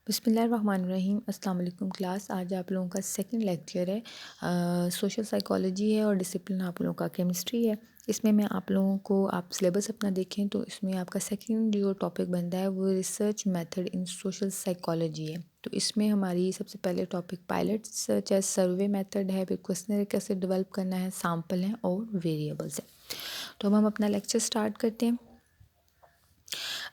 बिस्मिल्लाहिर्रहमानिर्रहीम। अस्सलाम वालेकुम क्लास। आज आप लोगों का सेकंड लेक्चर है, सोशल साइकोलॉजी है और डिसिप्लिन आप लोगों का केमिस्ट्री है। इसमें मैं आप लोगों को, आप सिलेबस अपना देखें तो इसमें आपका सेकंड जो टॉपिक बनता है वो research method in social psychology है। तो इसमें हमारी सबसे पहले टॉपिक पायलट सर्च है, सर्वे मेथड है, फिर क्वेश्चनर कैसे डेवलप करना है, सैम्पल हैं और वेरिएबल्स है। तो अब हम अपना लेक्चर स्टार्ट करते हैं।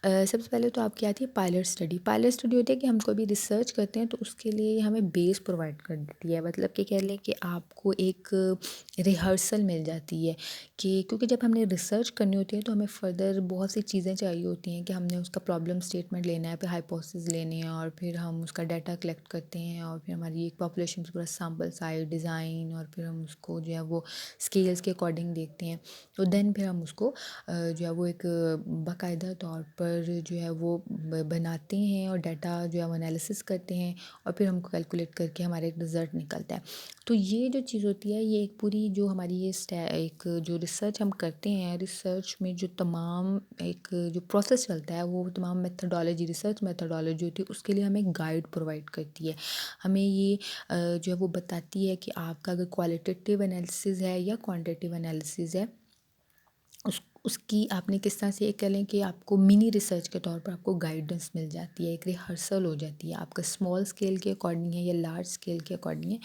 सबसे पहले तो आपकी आती है पायलट स्टडी। पायलट स्टडी होती है कि हम कोई भी रिसर्च करते हैं तो उसके लिए हमें बेस प्रोवाइड कर देती है, मतलब कि कह लें कि आपको एक रिहर्सल मिल जाती है कि क्योंकि जब हमने रिसर्च करनी होती है तो हमें फर्दर बहुत सी चीज़ें चाहिए होती हैं कि हमने उसका प्रॉब्लम स्टेटमेंट लेना है, फिर हाइपोथेसिस लेने हैं और फिर हम उसका डाटा कलेक्ट करते हैं और फिर हमारी एक पॉपुलेशन से पूरा सैम्पल साइज डिज़ाइन और फिर हम उसको जो है वो स्केल्स के अकॉर्डिंग देखते हैं। तो देन फिर हम उसको जो है वो एक बाकायदा तौर पर जो है वो बनाते हैं और डाटा जो है वो एनालिसिस करते हैं और फिर हमको कैलकुलेट करके हमारा एक रिज़ल्ट निकलता है। तो ये जो चीज़ होती है, ये एक पूरी जो हमारी ये एक जो रिसर्च हम करते हैं, रिसर्च में जो तमाम एक जो प्रोसेस चलता है वो तमाम मेथडोलॉजी, रिसर्च मेथडोलॉजी होती है, उसके लिए हमें गाइड प्रोवाइड करती है। हमें ये जो है वो बताती है कि आपका अगर क्वालिटेटिव एनालिसिस है या क्वांटिटेटिव एनालिसिस है, उसकी आपने किस तरह से ये कह लें कि आपको मिनी रिसर्च के तौर पर आपको गाइडेंस मिल जाती है, एक रिहर्सल हो जाती है। आपका स्मॉल स्केल के अकॉर्डिंग है या लार्ज स्केल के अकॉर्डिंग है,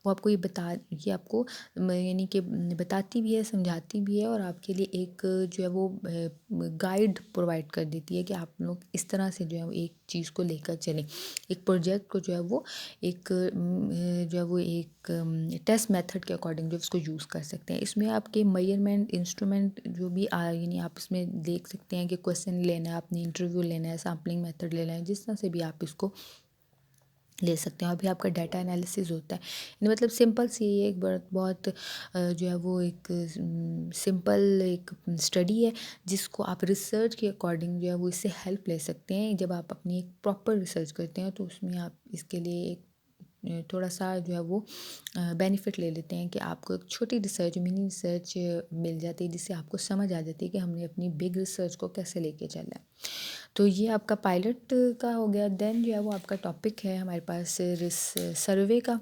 वो आपको ये आपको यानी कि बताती भी है, समझाती भी है और आपके लिए एक जो है वो गाइड प्रोवाइड कर देती है कि आप लोग इस तरह से जो है वो एक चीज़ को लेकर चलें, एक प्रोजेक्ट को जो है वो एक जो है वो एक टेस्ट मेथड के अकॉर्डिंग जो उसको यूज़ कर सकते हैं। इसमें आपके मेजरमेंट इंस्ट्रूमेंट जो भी यानी आप इसमें देख सकते हैं कि क्वेश्चन लेना है, आपने इंटरव्यू लेना है, सैम्पलिंग मेथड लेना है, जिस तरह से भी आप इसको ले सकते हैं। और भी आपका डाटा एनालिसिस होता है, यानी मतलब सिंपल सी ये एक बहुत जो है वो एक सिंपल एक स्टडी है जिसको आप रिसर्च के अकॉर्डिंग जो है वो इससे हेल्प ले सकते हैं। जब आप अपनी एक प्रॉपर रिसर्च करते हैं तो उसमें आप इसके लिए एक थोड़ा सा जो है वो बेनिफिट ले लेते हैं कि आपको एक छोटी रिसर्च, मिनी रिसर्च मिल जाती है जिससे आपको समझ आ जाती है कि हमने अपनी बिग रिसर्च को कैसे लेके चलना है। तो ये आपका पायलट का हो गया। देन जो है वो आपका टॉपिक है हमारे पास सर्वे का।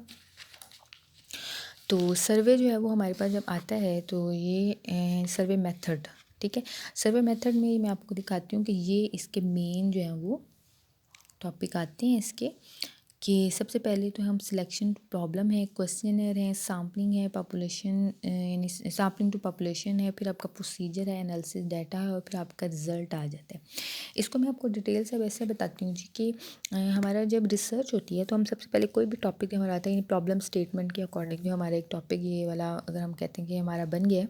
तो सर्वे जो है वो हमारे पास जब आता है तो ये सर्वे मेथड, ठीक है। सर्वे मेथड में मैं आपको दिखाती हूँ कि ये इसके मेन जो है वो टॉपिक आते हैं इसके, कि सबसे पहले तो हम सिलेक्शन प्रॉब्लम है, क्वेश्चनर है, सैम्पलिंग है, पॉपुलेशन यानी सैम्पलिंग टू पॉपुलेशन है, फिर आपका प्रोसीजर है, एनालिसिस डाटा है और फिर आपका रिजल्ट आ जाता है। इसको मैं आपको डिटेल से वैसे बताती हूँ जी कि हमारा जब रिसर्च होती है तो हम सबसे पहले कोई भी टॉपिक हमारा आता है प्रॉब्लम स्टेटमेंट के अकॉर्डिंग, जो हमारा एक टॉपिक ये वाला अगर हम कहते हैं कि हमारा बन गया,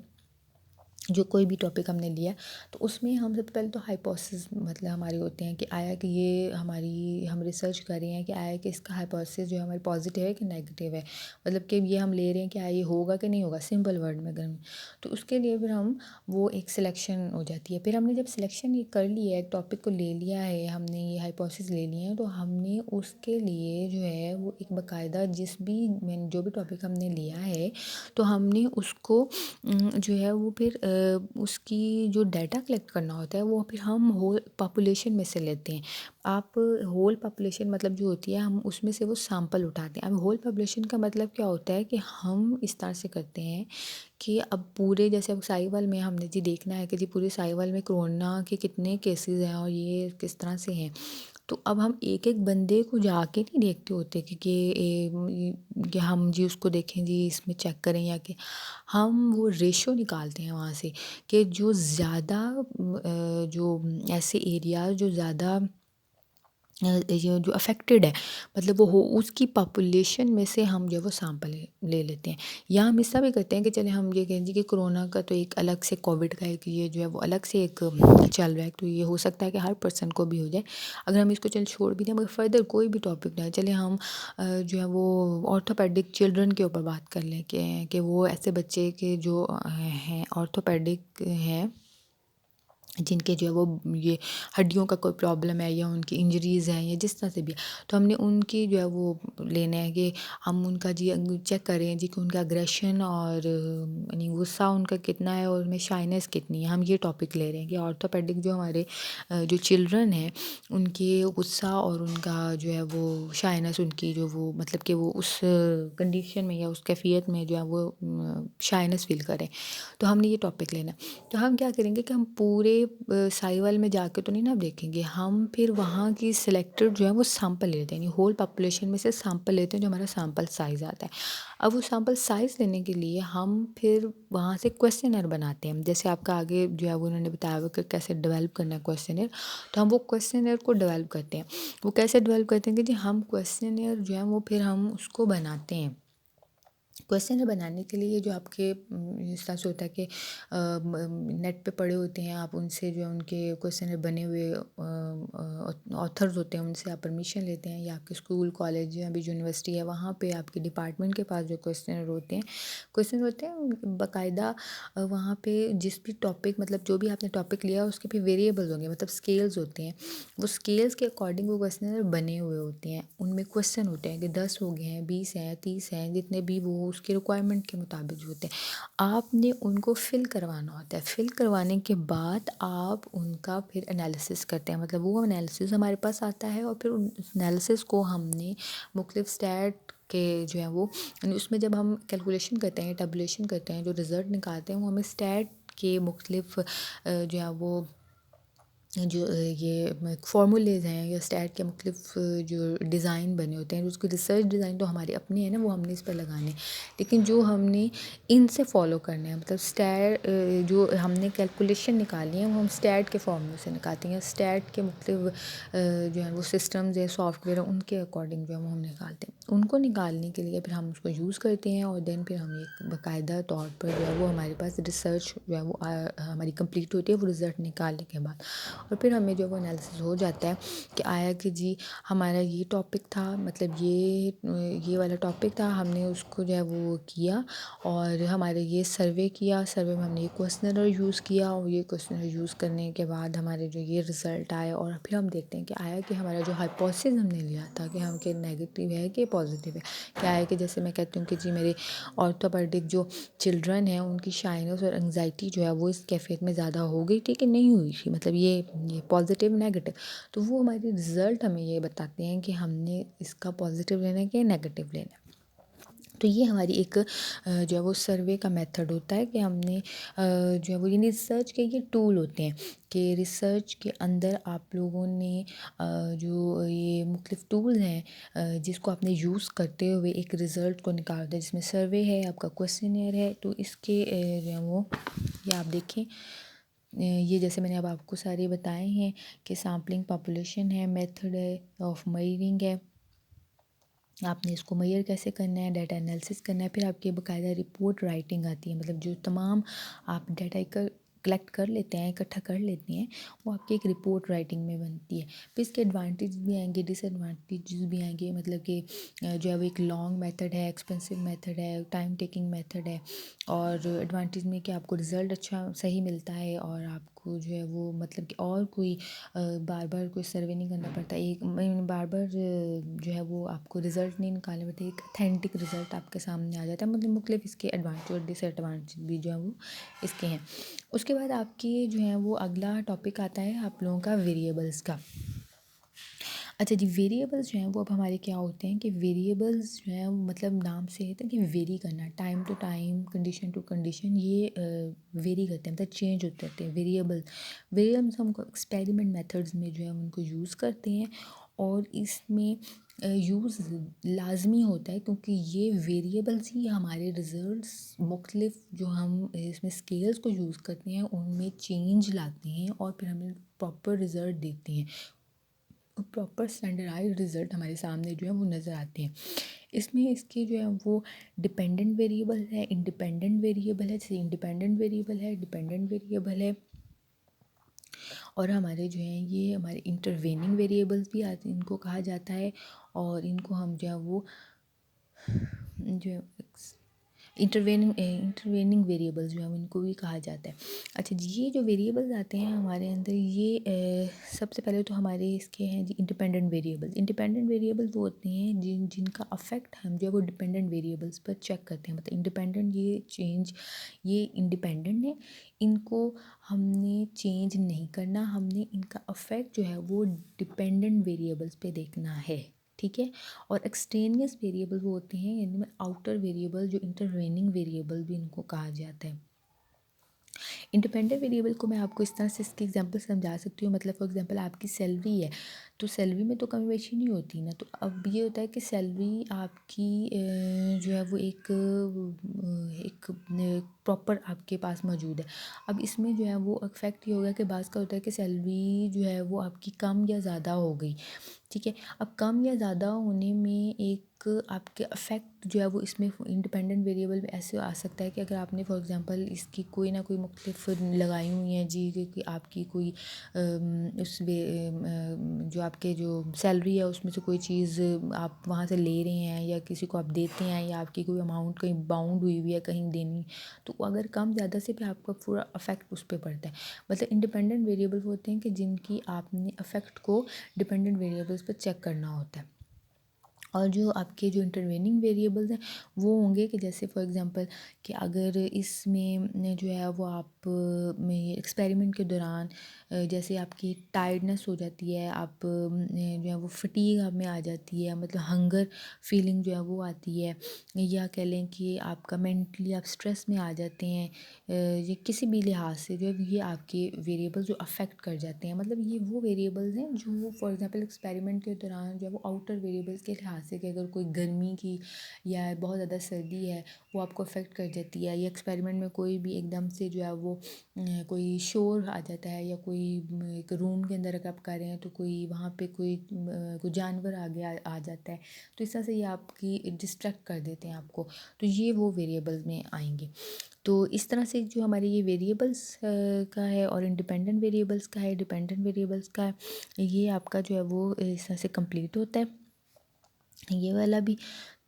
जो कोई भी टॉपिक हमने लिया तो उसमें हम सबसे पहले तो हाइपोथेसिस मतलब हमारे होते हैं कि आया कि ये हमारी हम रिसर्च कर रहे हैं कि आया कि इसका हाइपोथेसिस जो है हमारी पॉजिटिव है कि नेगेटिव है, मतलब कि ये हम ले रहे हैं कि ये होगा कि नहीं होगा, सिंपल वर्ड में अगर तो उसके लिए फिर हम वो एक सिलेक्शन हो जाती है। फिर हमने जब सिलेक्शन ये कर लिया है, एक टॉपिक को ले लिया है, हमने ये हाइपोथेसिस ले लिए हैं, तो हमने उसके लिए जो है वो एक बाकायदा जो भी टॉपिक हमने लिया है तो हमने उसको जो है वो फिर उसकी जो डाटा कलेक्ट करना होता है वो फिर हम होल पॉपुलेशन में से लेते हैं। आप होल पॉपुलेशन मतलब जो होती है हम उसमें से वो सैंपल उठाते हैं। अब होल पॉपुलेशन का मतलब क्या होता है कि हम इस तरह से करते हैं कि अब पूरे जैसे अब साहिवाल में हमने जी देखना है कि जी पूरे साहिवाल में कोरोना के कितने केसेस हैं और ये किस तरह से हैं। तो अब हम एक एक बंदे को जाके नहीं देखते होते कि हम जी उसको देखें जी इसमें चेक करें या कि हम वो रेशो निकालते हैं वहाँ से कि जो ज़्यादा जो ऐसे एरिया जो ज़्यादा ये जो अफेक्टेड है, मतलब वो हो उसकी पॉपुलेशन में से हम जो है वो सैंपल ले लेते हैं। या हम ऐसा भी करते हैं कि चले हम ये कहें जी कि कोरोना का तो एक अलग से, कोविड का एक ये जो है वो अलग से एक चल रहा है, तो ये हो सकता है कि हर पर्सन को भी हो जाए। अगर हम इसको चल छोड़ भी दें मगर फर्दर कोई भी टॉपिक ना चले, हम जो है वो ऑर्थोपेडिक चिल्ड्रन के ऊपर बात कर लें कि वो ऐसे बच्चे के जो हैं ऑर्थोपेडिक हैं जिनके जो है वो ये हड्डियों का कोई प्रॉब्लम है या उनकी इंजरीज़ हैं या जिस तरह से भी है, तो हमने उनकी जो है वो लेना है कि हम उनका जी चेक करें जी कि उनका अग्रेशन और यानी गुस्सा उनका कितना है और उनमें शाइनेस कितनी है। हम ये टॉपिक ले रहे हैं कि ऑर्थोपेडिक जो हमारे जो चिल्ड्रन हैं उनके गुस्सा और उनका जो है वो शाइनेस उनकी जो वो मतलब कि वो उस कंडीशन में या उस कैफियत में जो है वो शाइनेस फील करें, तो हमने ये टॉपिक लेना है। तो हम क्या करेंगे कि हम पूरे साहिवाल में जाके तो नहीं ना देखेंगे, हम फिर वहाँ की सिलेक्टेड जो है वो सैंपल लेते हैं, यानी होल पॉपुलेशन में से सैंपल लेते हैं जो हमारा सैंपल साइज़ आता है। अब वो सैंपल साइज़ लेने के लिए हम फिर वहाँ से क्वेश्चनर बनाते हैं, जैसे आपका आगे जो है वो उन्होंने बताया हुआ कि कैसे डेवलप करना है क्वेश्चनर, तो हम वो क्वेश्चनर को डेवलप करते हैं। वो कैसे डेवलप करते हैं कि जी हम क्वेश्चनर जो है वो फिर हम उसको बनाते हैं। क्वेश्चनर बनाने के लिए जो आपके इस तरह से होता है कि नेट पे पड़े होते हैं, आप उनसे जो है उनके क्वेश्चनर बने हुए ऑथर्स होते हैं उनसे आप परमिशन लेते हैं, या आपके स्कूल कॉलेज या अभी यूनिवर्सिटी है वहाँ पे आपके डिपार्टमेंट के पास जो क्वेश्चन होते हैं बाकायदा वहाँ पे जिस भी टॉपिक मतलब जो भी आपने टॉपिक लिया उसके भी वेरिएबल्स होंगे, मतलब स्केल्स होते हैं, वो स्केल्स के अकॉर्डिंग वो क्वेश्चनर बने हुए होते हैं। उनमें क्वेश्चन होते हैं कि 10 हो गए हैं, 20 हैं, 30 हैं, जितने भी वो उसके रिक्वायरमेंट के मुताबिक जो होते हैं आपने उनको फिल करवाना होता है। फिल करवाने के बाद आप उनका फिर एनालिसिस करते हैं, मतलब वो एनालिसिस हमारे पास आता है और फिर उस एनालिसिस को हमने मुख्तलिफ स्टैट के जो है वो उसमें जब हम कैलकुलेशन करते हैं, टैबुलेशन करते हैं, जो रिज़ल्ट निकालते हैं वो हमें स्टैट के मुख्तलिफ जो है वो जो ये फ़ॉर्मूलेज़ हैं या स्टैट के मुख्तलिफ जो डिज़ाइन बने होते हैं, उसकी रिसर्च डिज़ाइन तो हमारे अपने हैं ना, वो हमने इस पर लगाने हैं, लेकिन जो हमने इनसे फ़ॉलो करने हैं, मतलब स्टैट जो हमने कैलकुलेशन निकाली है वो हम स्टैट के फार्मूले से निकालते हैं, या स्टैट के मुख्तलिफ जो है वो सिस्टम्स या सॉफ्टवेयर हैं उनके अकॉर्डिंग जो है वो हम निकालते हैं। उनको निकालने के लिए फिर हम उसको यूज़ करते हैं और देन फिर हम एक बाकायदा तौर पर जो है वो हमारे पास रिसर्च जो है वो हमारी कंप्लीट होती है वो रिज़ल्ट निकालने के बाद, और फिर हमें जो वो एनालिसिस हो जाता है कि आया कि जी हमारा ये टॉपिक था, मतलब ये वाला टॉपिक था, हमने उसको जो है वो किया और हमारे ये सर्वे किया, सर्वे में हमने ये क्वेश्चनर यूज़ किया और ये क्वेश्चनर यूज़ करने के बाद हमारे जो ये रिज़ल्ट आए, और फिर हम देखते हैं कि आया कि हमारा जो हाइपोथेसिस हमने लिया था कि हम कि नेगेटिव है कि पॉजिटिव है, क्या है कि जैसे मैं कहती हूँ कि जी मेरे ऑर्थोपेडिक जो चिल्ड्रन हैं उनकी शाइनेस और एंग्जाइटी जो है वो इस कैफियत में ज़्यादा हो गई थी कि नहीं हुई थी, मतलब ये पॉजिटिव नेगेटिव, तो वो हमारी रिज़ल्ट हमें ये बताते हैं कि हमने इसका पॉजिटिव लेना है कि नेगेटिव लेना है। तो ये हमारी एक जो है वो सर्वे का मेथड होता है कि हमने जो है वो यानी रिसर्च के ये टूल होते हैं कि रिसर्च के अंदर आप लोगों ने जो ये मुख्तलिफ टूल्स हैं जिसको आपने यूज़ करते हुए एक रिज़ल्ट को निकालते हैं, जिसमें सर्वे है, आपका क्वेश्चनियर है, तो इसके जो है वो ये आप देखें, ये जैसे मैंने अब आपको सारे बताए हैं कि सैम्पलिंग पॉपुलेशन है, मेथड है ऑफ मेजरिंग है, आपने इसको मेजर कैसे करना है, डाटा एनालिसिस करना है, फिर आपकी बाकायदा रिपोर्ट राइटिंग आती है, मतलब जो तमाम आप डाटा कलेक्ट कर लेते हैं, इकट्ठा कर लेते हैं, वो आपकी एक रिपोर्ट राइटिंग में बनती है। फिर इसके एडवांटेज भी आएंगे, डिसएडवांटेजेस भी आएंगे, मतलब कि जो है वो एक लॉन्ग मेथड है, एक्सपेंसिव मेथड है, टाइम टेकिंग मेथड है, और एडवांटेज में कि आपको रिज़ल्ट अच्छा सही मिलता है और आपको जो है वो मतलब कि और कोई बार बार कोई सर्वे नहीं करना पड़ता, एक बार बार जो है वो आपको रिज़ल्ट नहीं निकालने पड़ते, एक अथेंटिक रिज़ल्ट आपके सामने आ जाता है, मतलब मुख्तलिफ इसके एडवांटेज और डिसएडवांटेज भी जो है वो इसके हैं। उसके बाद आपकी जो है वो अगला टॉपिक आता है आप लोगों का वेरिएबल्स का। अच्छा जी, वेरिएबल्स जो हैं वो अब हमारे क्या होते हैं कि वेरिएबल्स जो हैं वो मतलब नाम से है कि वेरी करना, time to time, condition to condition, ये वेरी करते हैं, मतलब चेंज होते रहते हैं वेरिएबल्स हम एक्सपेरिमेंट मेथड्स में जो है उनको यूज़ करते हैं, और इसमें यूज़ लाजमी होता है क्योंकि ये वेरिएबल्स ही हमारे रिज़ल्ट्स मुख्तलिफ जो हम इसमें स्केल्स को यूज़ करते हैं उनमें चेंज लाते हैं और फिर हमें प्रॉपर रिज़ल्ट देते हैं, प्रॉपर स्टैंडर्डाइज्ड रिज़ल्ट हमारे सामने जो है वो नज़र आते हैं। इसमें इसके जो है वो डिपेंडेंट वेरिएबल है, इंडिपेंडेंट वेरिएबल है, जैसे इंडिपेंडेंट वेरिएबल है, डिपेंडेंट वेरिएबल है, और हमारे जो हैं ये हमारे इंटरवेनिंग वेरिएबल्स भी आते हैं, इनको कहा जाता है, और इनको हम जो है वो जो इंटरवेनिंग वेरिएबल्स जो हैं इनको भी कहा जाता है। अच्छा जी, ये जो वेरिएबल्स आते हैं हमारे अंदर, ये सबसे पहले तो हमारे इसके हैं जी इंडिपेंडेंट वेरिएबल्स। इंडिपेंडेंट वेरिएबल्स वो होते हैं जिनका अफेक्ट हम जो है वो डिपेंडेंट वेरिएबल्स पर चेक करते हैं। मतलब इंडिपेंडेंट, ये इंडिपेंडेंट है, इनको हमने चेंज नहीं करना, हमने इनका अफेक्ट जो है वो डिपेंडेंट वेरिएबल्स पे देखना है, ठीक है। और एक्सट्रेनियस वेरिएबल वो होते हैं, यानी में आउटर वेरिएबल, जो इंटरवेनिंग वेरिएबल भी इनको कहा जाता है। इंडिपेंडेंट वेरिएबल को मैं आपको इस तरह से इसकी एग्जांपल समझा सकती हूँ। मतलब फॉर एग्जांपल आपकी सैलरी है, तो सैलरी में तो कमी बेशी नहीं होती ना। तो अब ये होता है कि सैलरी आपकी जो है वो एक प्रॉपर आपके पास मौजूद है। अब इसमें जो है वो इफेक्ट ये होगा कि बाज़ का होता है कि सैलरी जो है वो आपकी कम या ज़्यादा हो गई, ठीक है। अब कम या ज़्यादा होने में एक आपके अफेक्ट जो है वो इसमें इंडिपेंडेंट वेरिएबल में ऐसे आ सकता है कि अगर आपने फॉर एग्जांपल इसकी कोई ना कोई मुख्तलिफ लगाई हुई हैं जी, कि आपकी कोई जो आपके जो सैलरी है उसमें से कोई चीज़ आप वहाँ से ले रहे हैं या किसी को आप देते हैं, या आपकी कोई अमाउंट कहीं बाउंड हुई है कहीं देनी, तो अगर कम ज़्यादा से भी आपका पूरा अफेक्ट उस पर पड़ता है। मतलब इंडिपेंडेंट वेरिएबल होते हैं कि जिनकी आपने अफेक्ट को डिपेंडेंट वेरिएबल्स पर चेक करना होता है। और जो आपके जो इंटरवेनिंग वेरिएबल्स हैं वो होंगे कि जैसे फॉर एग्जांपल कि अगर इसमें जो है वो आप में एक्सपेरिमेंट के दौरान जैसे आपकी टायर्डनेस हो जाती है, आप जो है वो फटीग आप में आ जाती है, मतलब हंगर फीलिंग जो है वो आती है, या कह लें कि आपका मेंटली आप स्ट्रेस में आ जाते हैं, ये किसी भी लिहाज से जो है ये आपके वेरिएबल्स जो अफेक्ट कर जाते हैं। मतलब ये वो वेरिएबल्स हैं जो फॉर एग्जांपल एक्सपेरिमेंट के दौरान जो है वो आउटर वेरिएबल्स के लिहाज से, कि अगर कोई गर्मी की या बहुत ज़्यादा सर्दी है वो आपको अफेक्ट कर जाती है, या एक्सपेरिमेंट में कोई भी एकदम से जो है वो कोई शोर आ जाता है, या कोई एक रूम के अंदर अगर आप कर रहे हैं तो कोई वहाँ पे कोई जानवर आगे आ जाता है, तो इस तरह से ये आपकी डिस्ट्रैक्ट कर देते हैं आपको, तो ये वो वेरिएबल्स में आएंगे। तो इस तरह से जो हमारे ये वेरिएबल्स का है और इंडिपेंडेंट वेरिएबल्स का है, डिपेंडेंट वेरिएबल्स का है, ये आपका जो है वो इस तरह से कंप्लीट होता है ये वाला भी।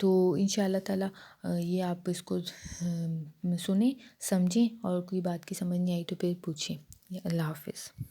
तो इंशाल्लाह ताला ये आप इसको सुने समझें, और कोई बात की समझ नहीं आई तो फिर पूछें। अल्लाह हाफ़िज़।